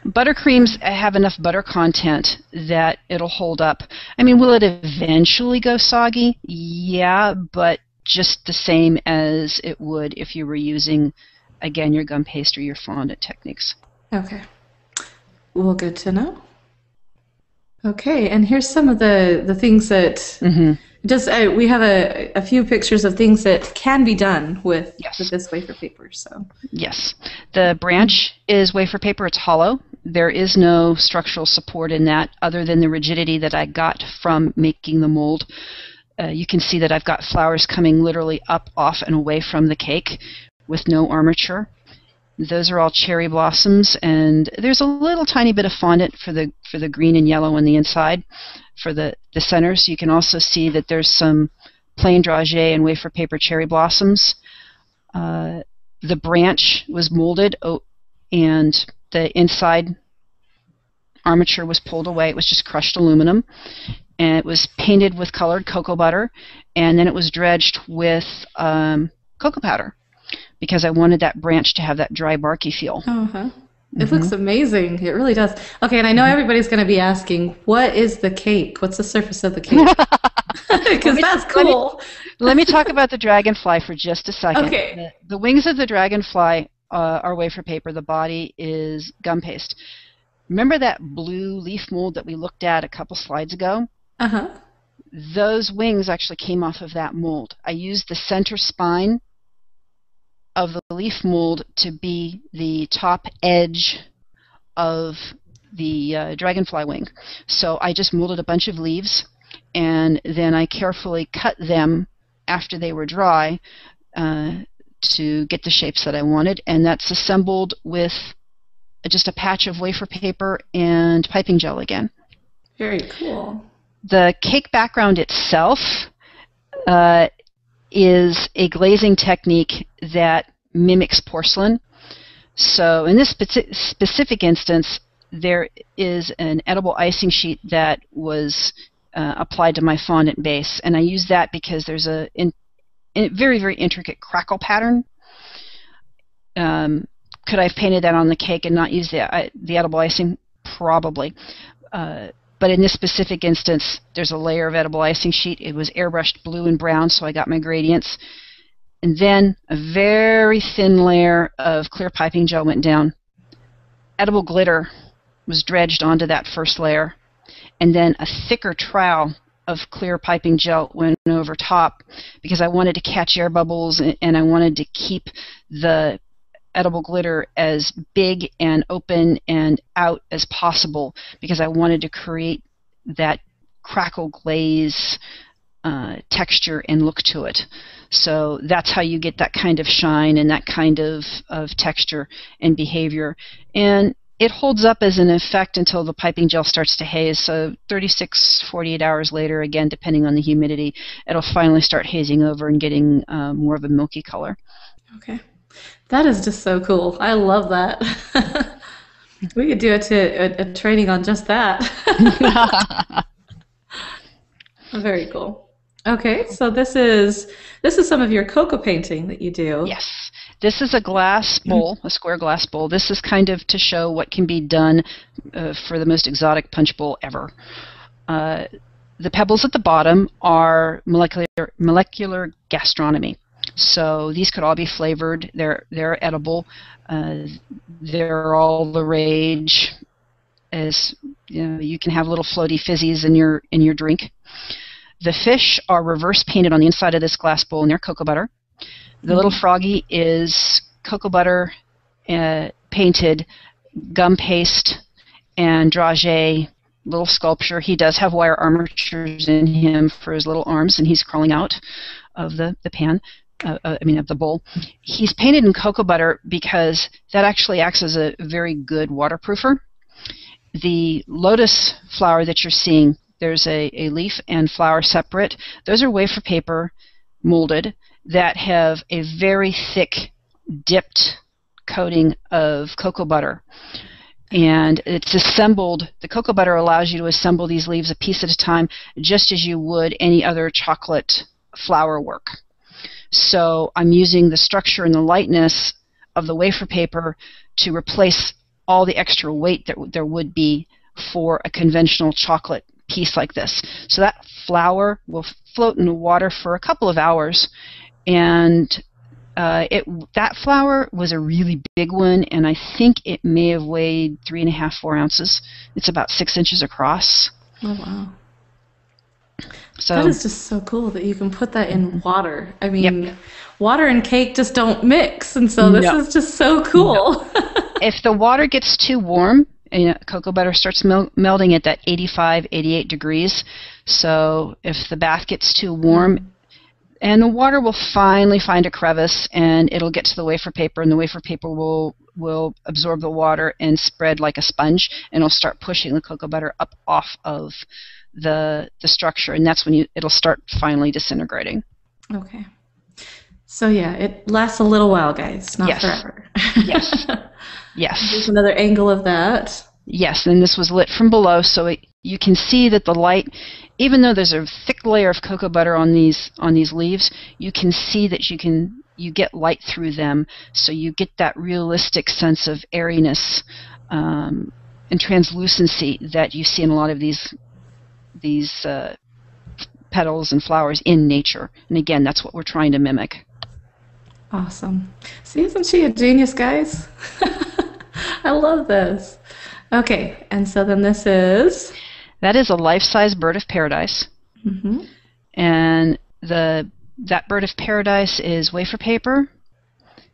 Buttercreams have enough butter content that it'll hold up. I mean, will it eventually go soggy? Yeah, but just the same as it would if you were using, again, your gum paste or your fondant techniques. Okay. Well, good to know. Okay, and here's some of the things that we have a few pictures of things that can be done with this wafer paper. So yes, the branch is wafer paper. It's hollow. There is no structural support in that other than the rigidity that I got from making the mold. You can see that I've got flowers coming literally up, off, and away from the cake with no armature. Those are all cherry blossoms, and there's a little tiny bit of fondant for the green and yellow on the inside for the center. So you can also see that there's some plain dragée and wafer paper cherry blossoms. The branch was molded, and the inside armature was pulled away. It was just crushed aluminum, and it was painted with colored cocoa butter, and then it was dredged with cocoa powder, because I wanted that branch to have that dry, barky feel. It looks amazing. It really does. Okay, and I know everybody's going to be asking, what is the cake? What's the surface of the cake? Because that's cool. Let me talk about the dragonfly for just a second. Okay. The wings of the dragonfly are wafer paper. The body is gum paste. Remember that blue leaf mold that we looked at a couple slides ago? Those wings actually came off of that mold. I used the center spine of the leaf mold to be the top edge of the dragonfly wing. So I just molded a bunch of leaves, and then I carefully cut them after they were dry to get the shapes that I wanted, and that's assembled with just a patch of wafer paper and piping gel again. Very cool. The cake background itself is a glazing technique that mimics porcelain. So in this specific instance, there is an edible icing sheet that was applied to my fondant base, and I use that because there's very, very intricate crackle pattern. Could I have painted that on the cake and not use the edible icing? Probably. But in this specific instance, there's a layer of edible icing sheet. It was airbrushed blue and brown, so I got my gradients. And then a very thin layer of clear piping gel went down. Edible glitter was dredged onto that first layer. And then a thicker trowel of clear piping gel went over top because I wanted to catch air bubbles and I wanted to keep the edible glitter as big and open and out as possible because I wanted to create that crackle glaze texture and look to it. So that's how you get that kind of shine and that kind of texture and behavior. And it holds up as an effect until the piping gel starts to haze. So 36, 48 hours later, again, depending on the humidity, it'll finally start hazing over and getting more of a milky color. Okay. That is just so cool. I love that. We could do a training on just that. Very cool. Okay, so this is some of your cocoa painting that you do. Yes. This is a glass bowl, a square glass bowl. This is kind of to show what can be done for the most exotic punch bowl ever. The pebbles at the bottom are molecular gastronomy. So these could all be flavored. They're edible. They're all the rage. As you know, you can have little floaty fizzies in your drink. The fish are reverse painted on the inside of this glass bowl, and they're cocoa butter. The little froggy is cocoa butter painted, gum paste, and dragé little sculpture. He does have wire armatures in him for his little arms, and he's crawling out of the pan. Of the bowl. He's painted in cocoa butter because that actually acts as a very good waterproofer. The lotus flower that you're seeing, there's a leaf and flower separate. Those are wafer paper molded that have a very thick dipped coating of cocoa butter. And it's assembled, the cocoa butter allows you to assemble these leaves a piece at a time just as you would any other chocolate flower work. So I'm using the structure and the lightness of the wafer paper to replace all the extra weight that there would be for a conventional chocolate piece like this. So that flower will float in the water for a couple of hours, and that flower was a really big one, and I think it may have weighed 3.5, 4 ounces. It's about 6 inches across. Oh, wow. So, that is just so cool that you can put that in water. I mean, yep. Water and cake just don't mix, and so this is just so cool. If the water gets too warm, cocoa butter starts melting at that 85, 88 degrees. So if the bath gets too warm, and the water will finally find a crevice, and it'll get to the wafer paper, and the wafer paper will absorb the water and spread like a sponge, and it'll start pushing the cocoa butter up off of the structure, and that's when it'll start finally disintegrating. Okay. So yeah, it lasts a little while, guys, not forever. Yes. Yes. Here's another angle of that. Yes, and this was lit from below, so you can see that the light, even though there's a thick layer of cocoa butter on these leaves, you can see that you get light through them, so you get that realistic sense of airiness and translucency that you see in a lot of these petals and flowers in nature. And again, that's what we're trying to mimic. Awesome. See, isn't she a genius, guys? I love this. Okay, and so then this is? That is a life-size bird of paradise. Mm-hmm. And that bird of paradise is wafer paper.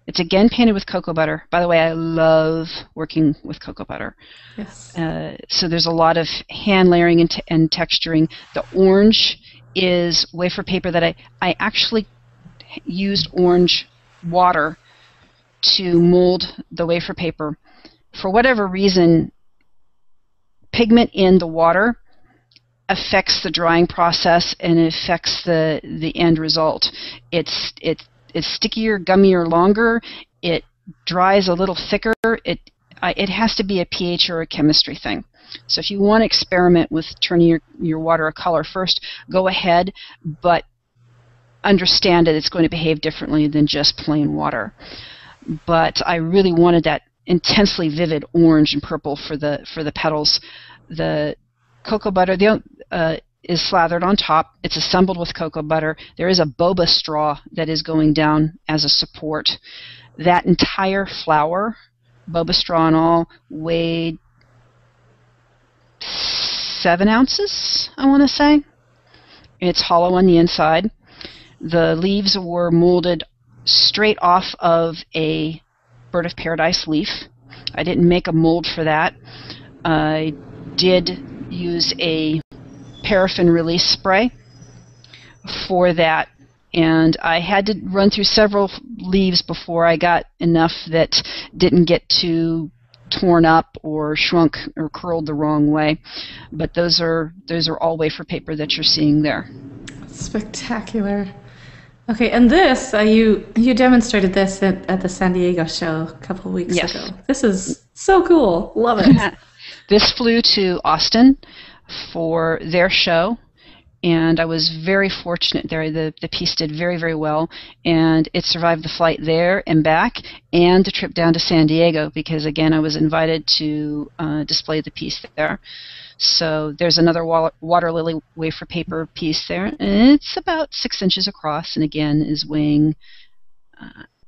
It's again painted with cocoa butter. By the way, I love working with cocoa butter. Yes. So there's a lot of hand layering and texturing. The orange is wafer paper that I actually used orange water to mold the wafer paper. For whatever reason, pigment in the water affects the drying process and it affects the end result. It's stickier, gummier, longer. It dries a little thicker. It has to be a pH or a chemistry thing. So if you want to experiment with turning your water a color first, go ahead, but understand that it's going to behave differently than just plain water. But I really wanted that intensely vivid orange and purple for the petals. The cocoa butter is slathered on top. It's assembled with cocoa butter. There is a boba straw that is going down as a support. That entire flower, boba straw and all, weighed 7 ounces, I want to say. It's hollow on the inside. The leaves were molded straight off of a bird of paradise leaf. I didn't make a mold for that. I did use a paraffin release spray for that, and I had to run through several leaves before I got enough that didn't get too torn up or shrunk or curled the wrong way. But those are all wafer paper that you're seeing there. Spectacular. Okay, and this, you demonstrated this at the San Diego show a couple of weeks ago. This is so cool. Love it. This flew to Austin for their show, and I was very fortunate there. The piece did very, very well, and it survived the flight there and back and the trip down to San Diego because, again, I was invited to display the piece there. So there's another water lily wafer paper piece there, and it's about 6 inches across, and again is weighing,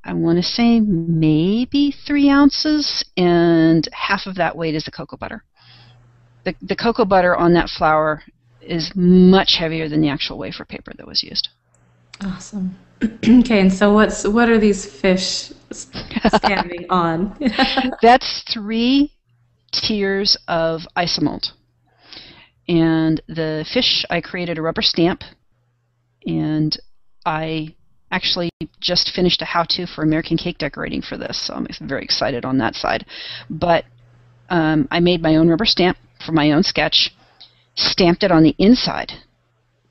I want to say maybe 3 ounces, and half of that weight is the cocoa butter. The cocoa butter on that flower is much heavier than the actual wafer paper that was used. Awesome. Okay, and so what are these fish standing on? That's 3 tiers of isomalt. And the fish, I created a rubber stamp, and I actually just finished a how-to for American cake decorating for this, so I'm very excited on that side. But I made my own rubber stamp for my own sketch, stamped it on the inside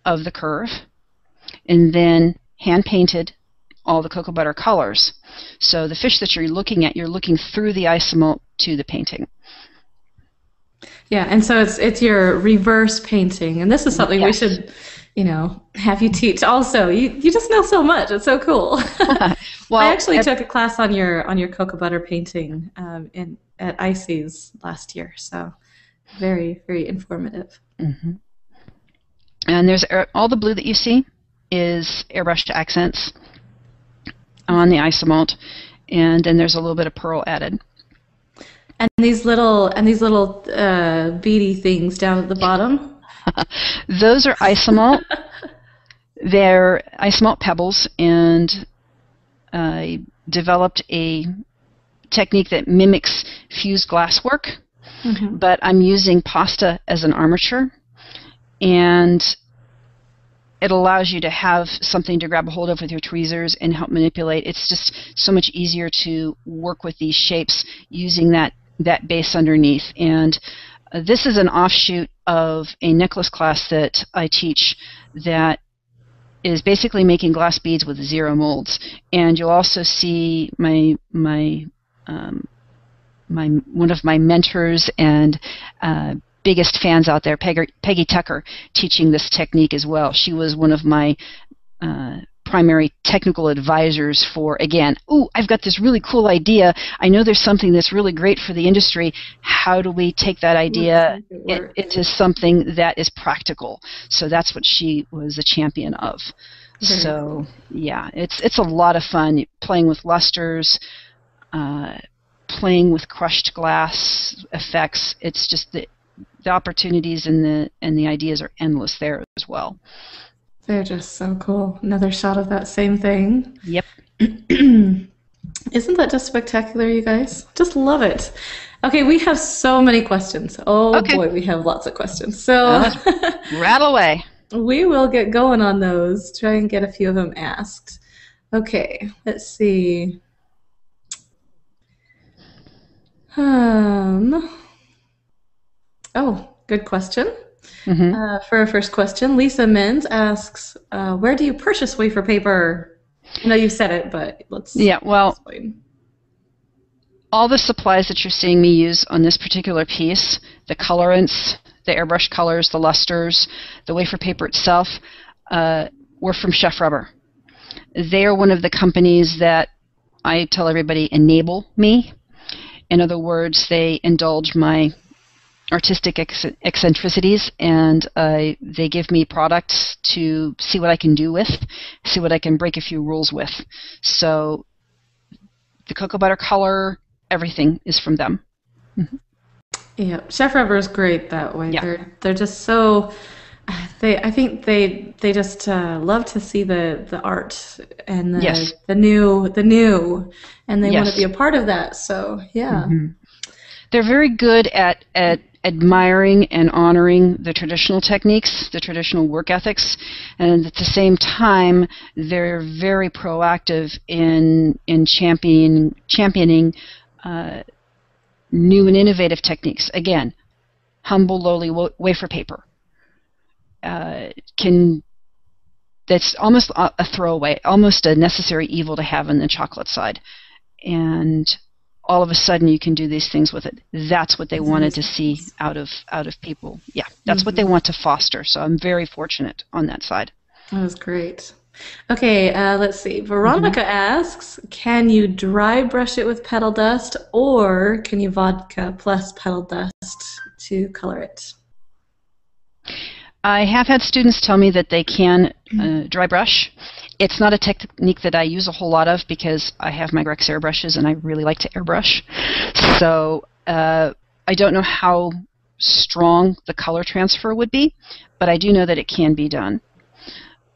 of the curve, and then hand-painted all the cocoa butter colors. So the fish that you're looking at, you're looking through the isomalt to the painting. Yeah, and so it's your reverse painting, and this is something we should, have you teach. Also, you just know so much. It's so cool. Well, I actually took a class on your cocoa butter painting at ICES last year, so very, very informative. Mm-hmm. And there's all the blue that you see is airbrushed accents on the isomalt, and then there's a little bit of pearl added. And these little beady things down at the bottom? Those are isomalt. They're isomalt pebbles, and I developed a technique that mimics fused glasswork, but I'm using pasta as an armature, and it allows you to have something to grab a hold of with your tweezers and help manipulate. It's just so much easier to work with these shapes using that base underneath. And this is an offshoot of a necklace class that I teach that is basically making glass beads with 0 molds. And you'll also see one of my mentors and biggest fans out there, Peggy Tucker, teaching this technique as well. She was one of my primary technical advisors for, again, I've got this really cool idea. I know there's something that's really great for the industry. How do we take that idea into something that is practical? So that's what she was a champion of. So yeah, it's a lot of fun playing with lusters, playing with crushed glass effects. It's just the opportunities and the ideas are endless there as well. They're just so cool. Another shot of that same thing. Yep. Isn't that just spectacular, you guys? Just love it. Okay, we have so many questions. Oh boy, we have lots of questions. So rattle away. We will get going on those. Try and get a few of them asked. Okay, let's see. Good question. For our first question, Lisa Menz asks, where do you purchase wafer paper? I know you've said it, but let's explain. All the supplies that you're seeing me use on this particular piece, the colorants, the airbrush colors, the lusters, the wafer paper itself, were from Chef Rubber. They are one of the companies that I tell everybody enable me. In other words, they indulge my artistic eccentricities, and they give me products to see what I can do with, see what I can break a few rules with. So the cocoa butter color, everything is from them. Mm-hmm. Yeah, Chef Rubber is great that way. Yeah. They're just so I think they just love to see the art and Yes. the new, and they want to Yes. be a part of that. So yeah. Mm-hmm. They're very good at admiring and honoring the traditional techniques, the traditional work ethics, and at the same time, they're very proactive in championing new and innovative techniques. Again, humble, lowly wafer paper. That's almost a throwaway, almost a necessary evil to have on the chocolate side. And all of a sudden you can do these things with it. That's what they wanted to see out of people. Yeah, that's what they want to foster. So I'm very fortunate on that side. That was great. Okay, let's see. Veronica asks, can you dry brush it with petal dust, or can you vodka plus petal dust to color it? I have had students tell me that they can dry brush. It's not a technique that I use a whole lot of because I have my Grex airbrushes and I really like to airbrush. So I don't know how strong the color transfer would be, but I do know that it can be done.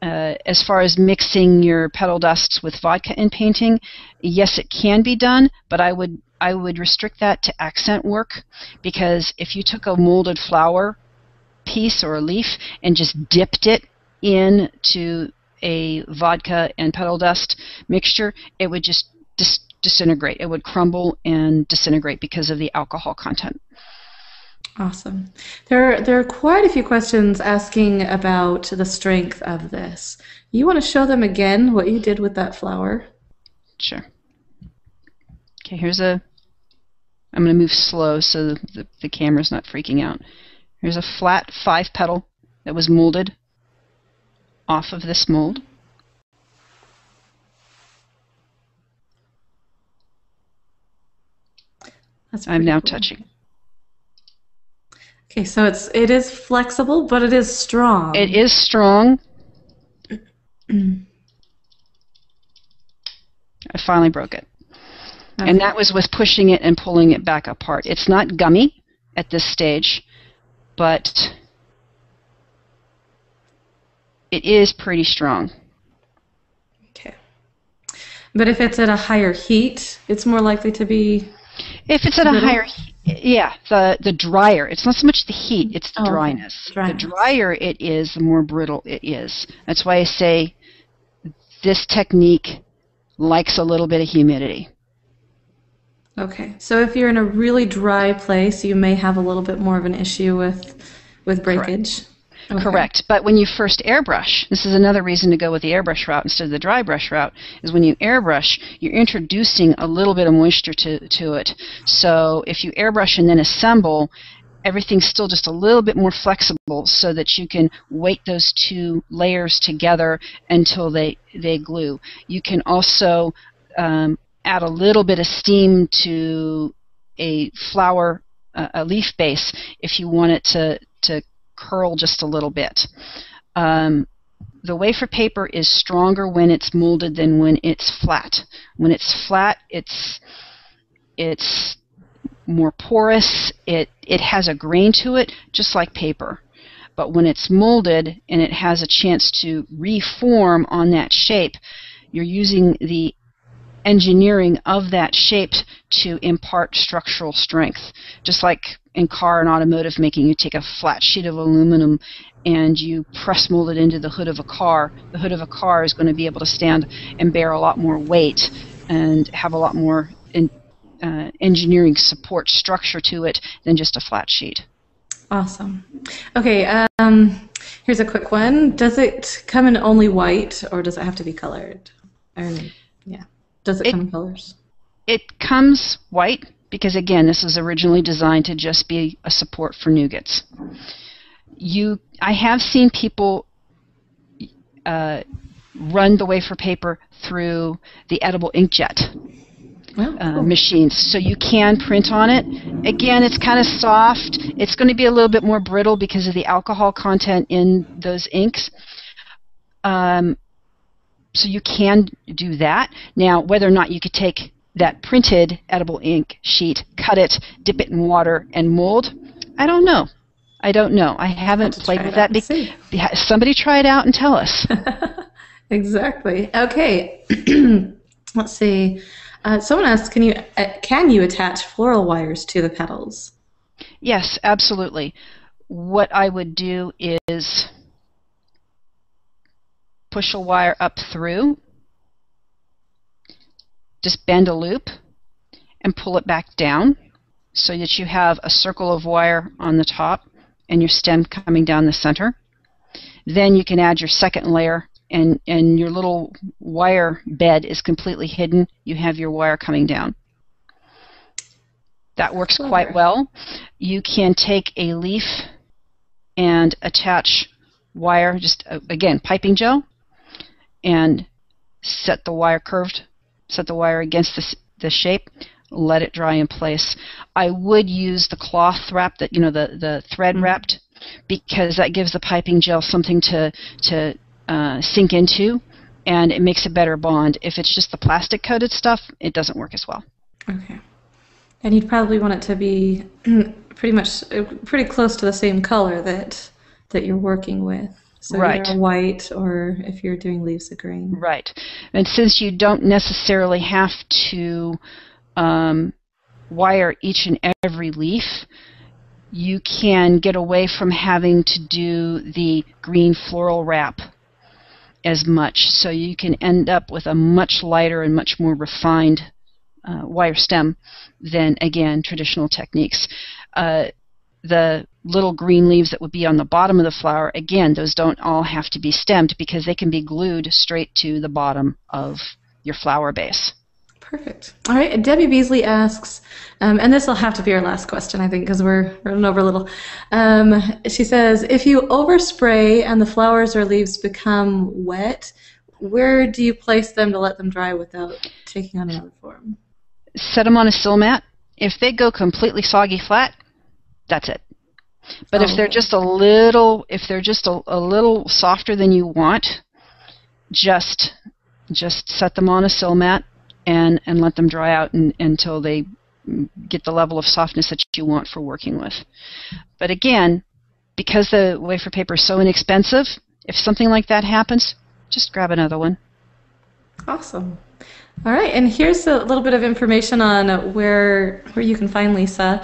As far as mixing your petal dusts with vodka in painting, yes, it can be done, but I would restrict that to accent work, because if you took a molded flower piece or a leaf and just dipped it into a vodka and petal dust mixture, it would just disintegrate. It would crumble and disintegrate because of the alcohol content. Awesome. There are quite a few questions asking about the strength of this. You want to show them again what you did with that flower? Sure. Okay, I'm going to move slow so the camera's not freaking out. Here's a flat 5-petal that was molded off of this mold. I'm now touching. Okay, so it is flexible, but it is strong. It is strong. I finally broke it. Okay. And that was with pushing it and pulling it back apart. It's not gummy at this stage, but it is pretty strong. Okay. But if it's at a higher heat, it's more likely to be... If it's at a higher heat, yeah, the drier. It's not so much the heat, it's the dryness. The drier it is, the more brittle it is. That's why I say this technique likes a little bit of humidity. Okay, so if you're in a really dry place, you may have a little bit more of an issue with breakage. Correct. Okay. Correct. But when you first airbrush, this is another reason to go with the airbrush route instead of the dry brush route, is when you airbrush, you're introducing a little bit of moisture to it. So if you airbrush and then assemble, everything's still just a little bit more flexible so that you can weight those two layers together until they glue. You can also add a little bit of steam to a flower, a leaf base, if you want it to curl just a little bit. The wafer paper is stronger when it's molded than when it's flat. When it's flat, it's more porous. It has a grain to it, just like paper. But when it's molded and it has a chance to reform on that shape, you're using the engineering of that shape to impart structural strength. Just like in car and automotive making, you take a flat sheet of aluminum and you press mold it into the hood of a car. The hood of a car is going to be able to stand and bear a lot more weight and have a lot more engineering support structure to it than just a flat sheet. Awesome. Okay, here's a quick one. Does it come in only white, or does it have to be colored? Yeah. Does it come in colors? It comes white because, again, this was originally designed to just be a support for nougats. I have seen people run the wafer paper through the edible inkjet Cool. machines. So you can print on it. Again, it's kind of soft. It's going to be a little bit more brittle because of the alcohol content in those inks. So you can do that. Now, whether or not you could take that printed edible ink sheet, cut it, dip it in water, and mold, I don't know. I haven't played with that. Somebody try it out and tell us. Exactly. Okay. Let's see. Someone asked, can you attach floral wires to the petals? Yes, absolutely. What I would do is push a wire up through, just bend a loop, and pull it back down so that you have a circle of wire on the top and your stem coming down the center. Then you can add your second layer, and your little wire bed is completely hidden. You have your wire coming down. That works quite well. You can take a leaf and attach wire, just again, piping gel, and set the wire curved, set the wire against the shape, let it dry in place. I would use the cloth wrap, that the thread wrapped, because that gives the piping gel something to sink into, and it makes a better bond. If it's just the plastic coated stuff, it doesn't work as well. Okay. And you'd probably want it to be pretty close to the same color that you're working with. So right. Either white, or if you're doing leaves of green. Right. And since you don't necessarily have to wire each and every leaf, you can get away from having to do the green floral wrap as much. So you can end up with a much lighter and much more refined wire stem than, again, traditional techniques. The little green leaves that would be on the bottom of the flower, again, those don't all have to be stemmed because they can be glued straight to the bottom of your flower base. Perfect. All right. Debbie Beasley asks, and this will have to be our last question, I think, because we're running over a little. She says, if you overspray and the flowers or leaves become wet, where do you place them to let them dry without taking on another form? Set them on a sill mat. If they go completely soggy flat, that's it. But if they're just a little softer than you want, just set them on a sill mat and let them dry out until they get the level of softness that you want for working with. But again, because the wafer paper is so inexpensive, if something like that happens, just grab another one. Awesome. All right, and here's a little bit of information on where you can find Lisa.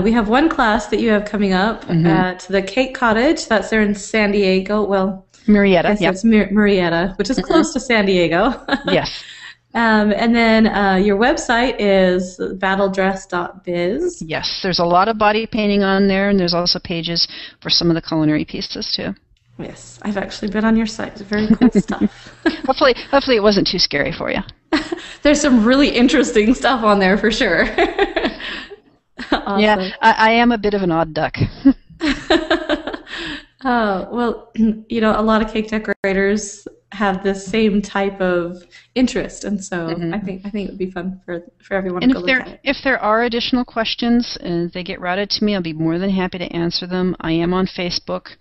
We have one class that you have coming up at the Cake Cottage. That's there in San Diego. Well, Murrieta, it's Murrieta, which is close to San Diego. Yes. And then your website is battledress.biz. Yes, there's a lot of body painting on there, and there's also pages for some of the culinary pieces too. Yes, I've actually been on your site. It's very cool stuff. Hopefully it wasn't too scary for you. There's some really interesting stuff on there for sure. Awesome. Yeah, I am a bit of an odd duck. Well, a lot of cake decorators have this same type of interest, and so I think it would be fun for everyone to go look at it. If there are additional questions and they get routed to me, I'll be more than happy to answer them. I am on Facebook,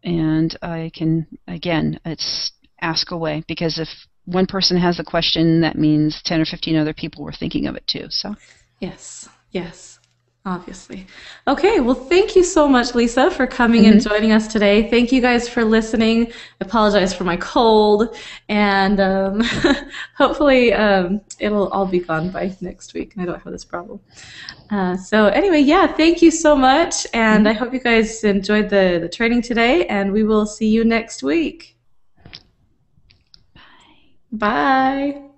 and I can, again, it's ask away, because if one person has a question, that means 10 or 15 other people were thinking of it too. So yes, obviously. Okay, well, thank you so much, Lisa, for coming and joining us today. Thank you guys for listening. I apologize for my cold, and hopefully it'll all be gone by next week, and I don't have this problem. So anyway, thank you so much, and I hope you guys enjoyed the training today, and we will see you next week. Bye.